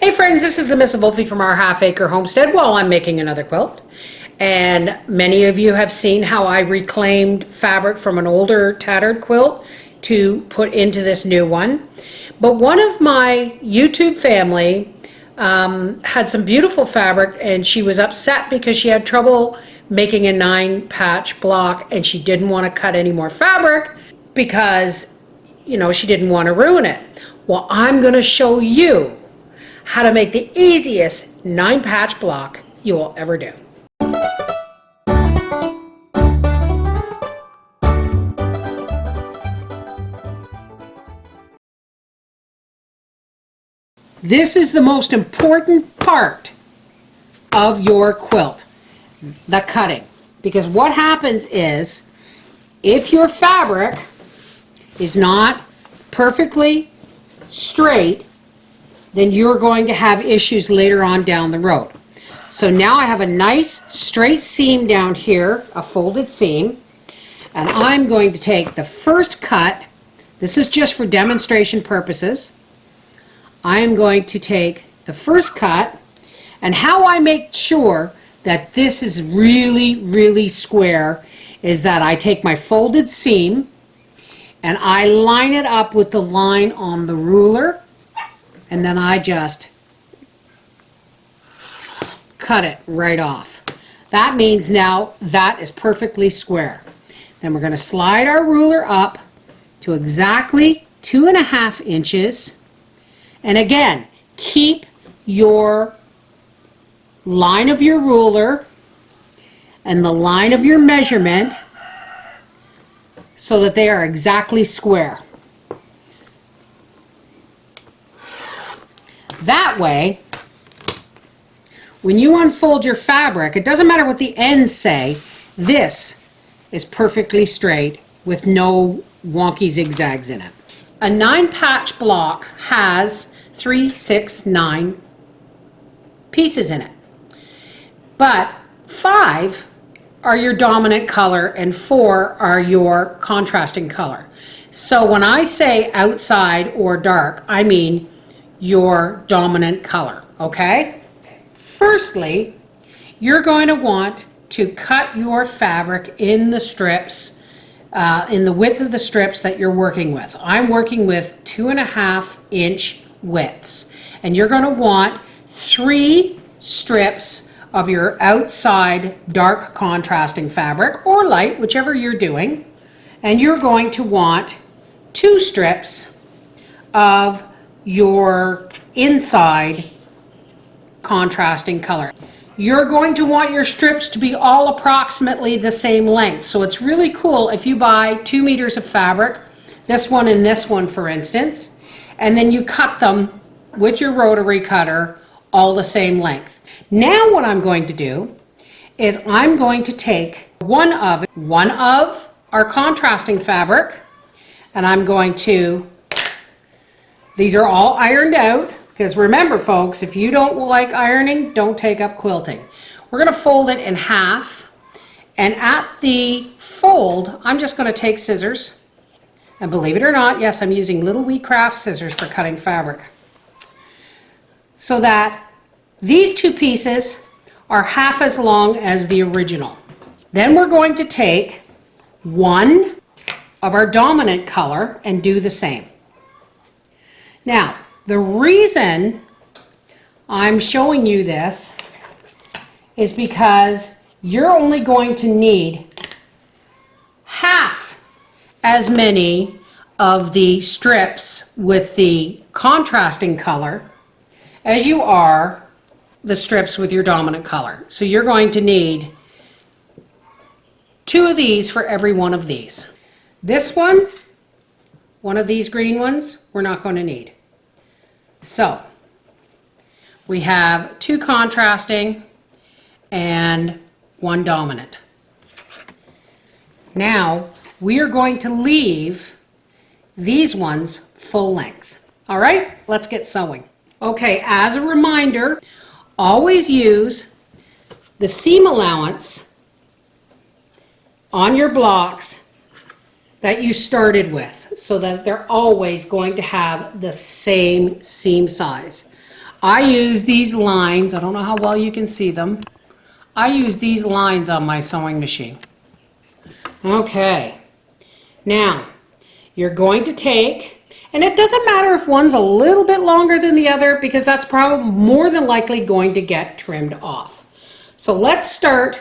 Hey friends, this is the Miss Volfie from our half-acre homestead while I'm making another quilt. And many of you have seen how I reclaimed fabric from an older tattered quilt to put into this new one. But one of my YouTube family had some beautiful fabric, and she was upset because she had trouble making a 9-patch block and she didn't want to cut any more fabric because, you know, she didn't want to ruin it. Well, I'm going to show you how to make the easiest 9-patch block you will ever do. This is the most important part of your quilt, the cutting. Because what happens is, if your fabric is not perfectly straight, then you're going to have issues later on down the road. So now I have a nice straight seam down here, a folded seam, and I'm going to take the first cut. This is just for demonstration purposes. I am going to take the first cut, and how I make sure that this is really square is that I take my folded seam and I line it up with the line on the ruler, and then I just cut it right off. That means now that is perfectly square. Then we're going to slide our ruler up to exactly 2.5 inches. And again, keep your line of your ruler and the line of your measurement so that they are exactly square. That way, when you unfold your fabric, it doesn't matter what the ends say, this is perfectly straight with no wonky zigzags in it. A 9-patch block has 3, 6, 9 pieces in it. But 5 are your dominant color and 4 are your contrasting color. So when I say outside or dark, I mean your dominant color, okay? Firstly, you're going to want to cut your fabric in the strips, in the width of the strips that you're working with. I'm working with 2.5 inch widths, and you're going to want 3 strips of your outside dark contrasting fabric, or light, whichever you're doing, and you're going to want 2 strips of your inside contrasting color. You're going to want your strips to be all approximately the same length. So it's really cool if you buy 2 meters of fabric, this one and this one for instance, and then you cut them with your rotary cutter all the same length. Now what I'm going to do is I'm going to take one of our contrasting fabric, and I'm going to, these are all ironed out, because remember folks, if you don't like ironing, don't take up quilting. We're going to fold it in half, and at the fold, I'm just going to take scissors, and believe it or not, yes, I'm using little wee craft scissors for cutting fabric, so that these 2 pieces are half as long as the original. Then we're going to take one of our dominant color and do the same. Now, the reason I'm showing you this is because you're only going to need half as many of the strips with the contrasting color as you are the strips with your dominant color. So you're going to need 2 of these for every one of these. This one of these green ones, we're not going to need. So we have 2 contrasting and 1 dominant. Now we are going to leave these ones full length. All right, let's get sewing. Okay, as a reminder, always use the seam allowance on your blocks that you started with, so that they're always going to have the same seam size. I use these lines, I don't know how well you can see them. I use these lines on my sewing machine. Okay, now you're going to take, and it doesn't matter if one's a little bit longer than the other because that's probably more than likely going to get trimmed off. So let's start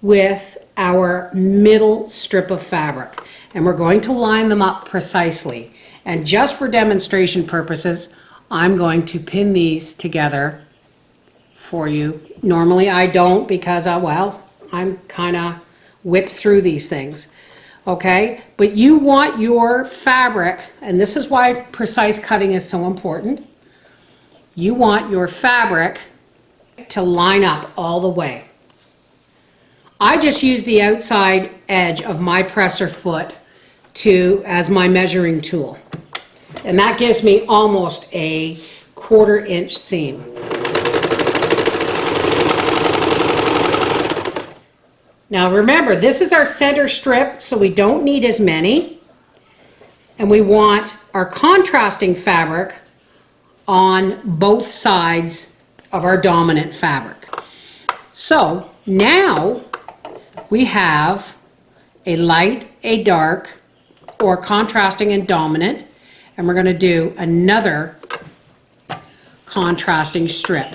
with our middle strip of fabric, and we're going to line them up precisely. And just for demonstration purposes, I'm going to pin these together for you. Normally I don't because, well, I'm kind of whipped through these things. Okay, but you want your fabric, and this is why precise cutting is so important. You want your fabric to line up all the way. I just use the outside edge of my presser foot as my measuring tool. And that gives me almost a 1/4 inch seam. Now remember, this is our center strip, so we don't need as many. And we want our contrasting fabric on both sides of our dominant fabric. So now we have a light, a dark, or contrasting and dominant, and we're going to do another contrasting strip.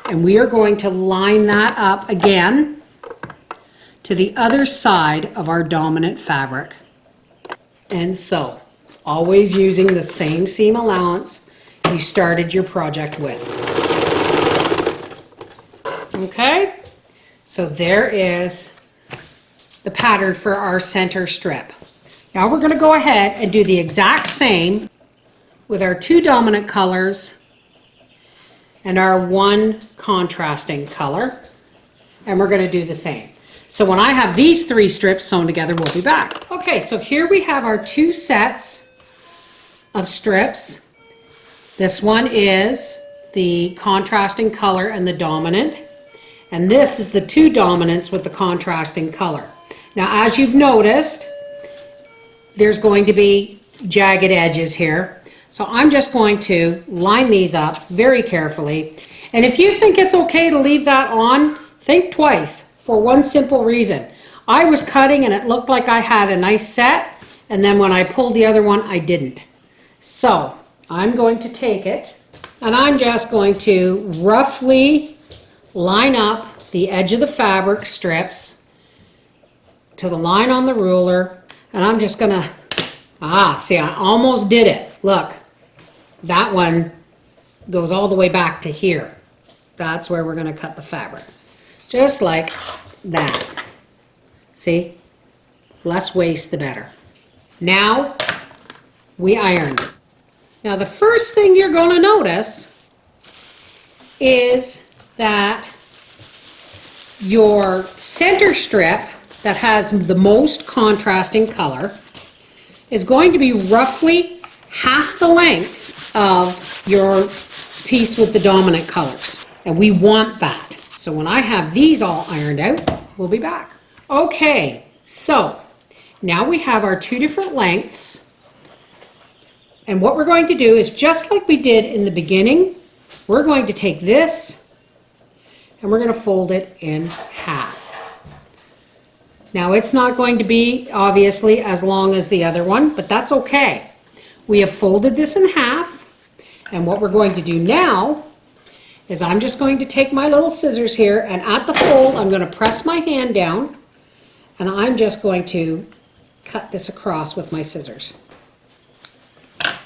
And we are going to line that up again to the other side of our dominant fabric. And so, always using the same seam allowance you started your project with. Okay? So there is the pattern for our center strip. Now we're going to go ahead and do the exact same with our 2 dominant colors and our 1 contrasting color. And we're going to do the same. So when I have these 3 strips sewn together, we'll be back. Okay, so here we have our 2 sets of strips. This one is the contrasting color and the dominant. And this is the 2 dominants with the contrasting color. Now, as you've noticed, there's going to be jagged edges here. So I'm just going to line these up very carefully. And if you think it's okay to leave that on, think twice. For one simple reason. I was cutting and it looked like I had a nice set, and then when I pulled the other one, I didn't. So I'm going to take it and I'm just going to roughly line up the edge of the fabric strips to the line on the ruler, and I'm just gonna, see, I almost did it. Look, that one goes all the way back to here. That's where we're gonna cut the fabric. Just like that. See? Less waste, the better. Now, we iron. Now, the first thing you're going to notice is that your center strip that has the most contrasting color is going to be roughly half the length of your piece with the dominant colors. And we want that. So when I have these all ironed out, we'll be back. Okay, so now we have our 2 different lengths. And what we're going to do is just like we did in the beginning, we're going to take this and we're going to fold it in half. Now it's not going to be obviously as long as the other one, but that's okay. We have folded this in half, and what we're going to do now is I'm just going to take my little scissors here, and at the fold I'm going to press my hand down, and I'm just going to cut this across with my scissors.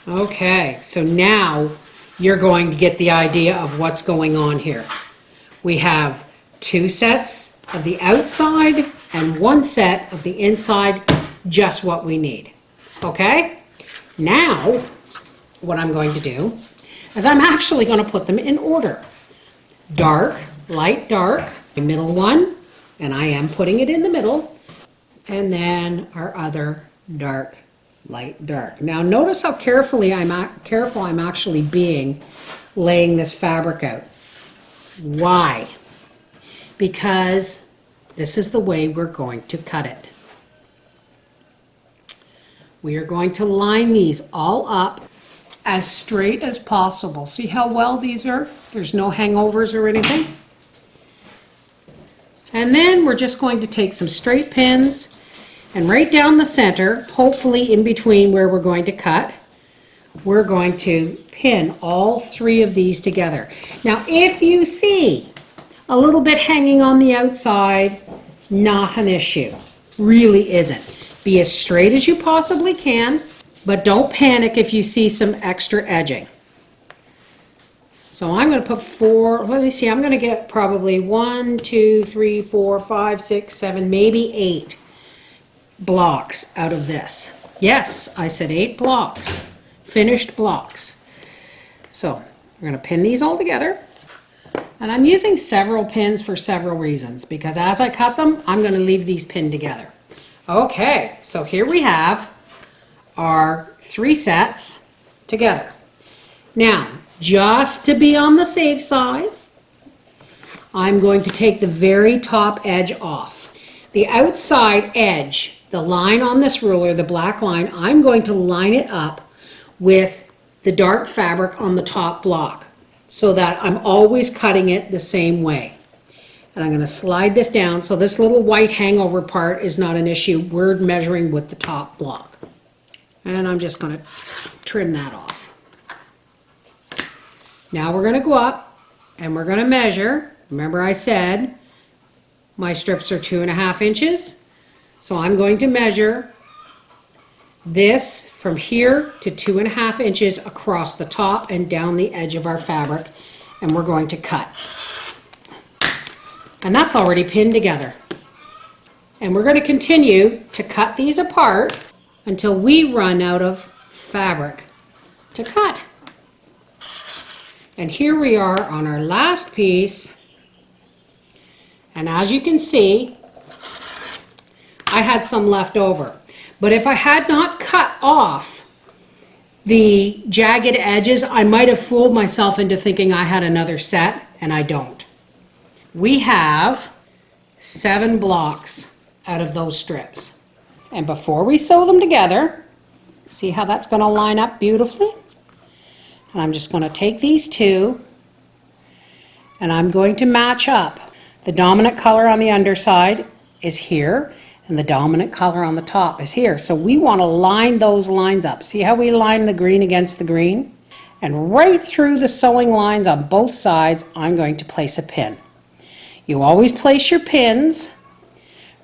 Okay, so now you're going to get the idea of what's going on here. We have 2 sets of the outside and 1 set of the inside, just what we need. Okay? Now, what I'm going to do is I'm actually going to put them in order. Dark, light, dark, the middle one, and I am putting it in the middle, and then our other dark, light, dark. Now notice how careful I'm actually being laying this fabric out. Why? Because this is the way we're going to cut it. We are going to line these all up as straight as possible. See how well these are? There's no hangovers or anything. And then we're just going to take some straight pins and right down the center, hopefully in between where we're going to cut, we're going to pin all 3 of these together. Now, if you see a little bit hanging on the outside, not an issue. Really isn't. Be as straight as you possibly can, but don't panic if you see some extra edging. So I'm going to put 4, let me see, I'm going to get probably 1, 2, 3, 4, 5, 6, 7, maybe 8 blocks out of this. Yes, I said 8 blocks, finished blocks. So we're going to pin these all together. And I'm using several pins for several reasons, because as I cut them, I'm going to leave these pinned together. Okay, so here we have our 3 sets together. Now, just to be on the safe side, I'm going to take the very top edge off. The outside edge, the line on this ruler, the black line, I'm going to line it up with the dark fabric on the top block so that I'm always cutting it the same way. And I'm going to slide this down so this little white hangover part is not an issue. We're measuring with the top block. And I'm just going to trim that off. Now we're going to go up and we're going to measure. Remember I said my strips are 2.5 inches. So I'm going to measure this from here to 2.5 inches across the top and down the edge of our fabric. And we're going to cut. And that's already pinned together. And we're going to continue to cut these apart until we run out of fabric to cut. And here we are on our last piece. And as you can see, I had some left over. But if I had not cut off the jagged edges, I might have fooled myself into thinking I had another set, and I don't. We have 7 blocks out of those strips. And before we sew them together, see how that's going to line up beautifully? And I'm just going to take these 2 and I'm going to match up. The dominant color on the underside is here and the dominant color on the top is here. So we want to line those lines up. See how we line the green against the green? And right through the sewing lines on both sides, I'm going to place a pin. You always place your pins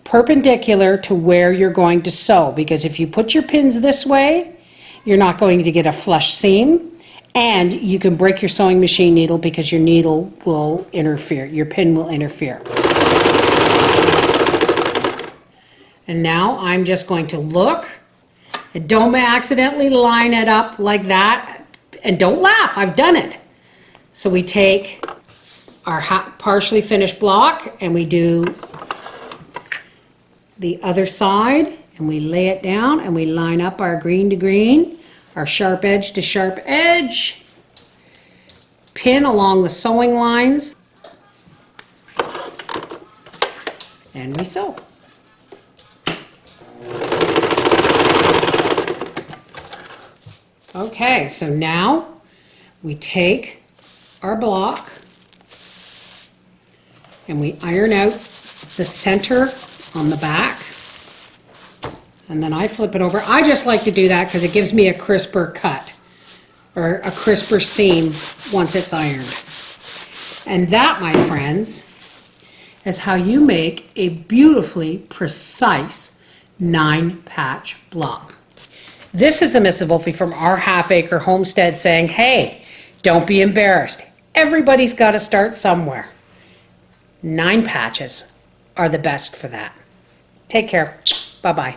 perpendicular to where you're going to sew, because if you put your pins this way, you're not going to get a flush seam, and you can break your sewing machine needle because your needle will interfere, your pin will interfere. And now I'm just going to look, and don't accidentally line it up like that, and don't laugh, I've done it. So we take our partially finished block and we do the other side and we lay it down and we line up our green to green, our sharp edge to sharp edge, pin along the sewing lines, and we sew. Okay, so now we take our block and we iron out the center on the back, and then I flip it over. I just like to do that because it gives me a crisper cut or a crisper seam once it's ironed. And that, my friends, is how you make a beautifully precise 9-patch block. This is the Mrs. Volfie from our half-acre homestead saying, hey, don't be embarrassed. Everybody's got to start somewhere. 9 patches are the best for that. Take care. Bye-bye.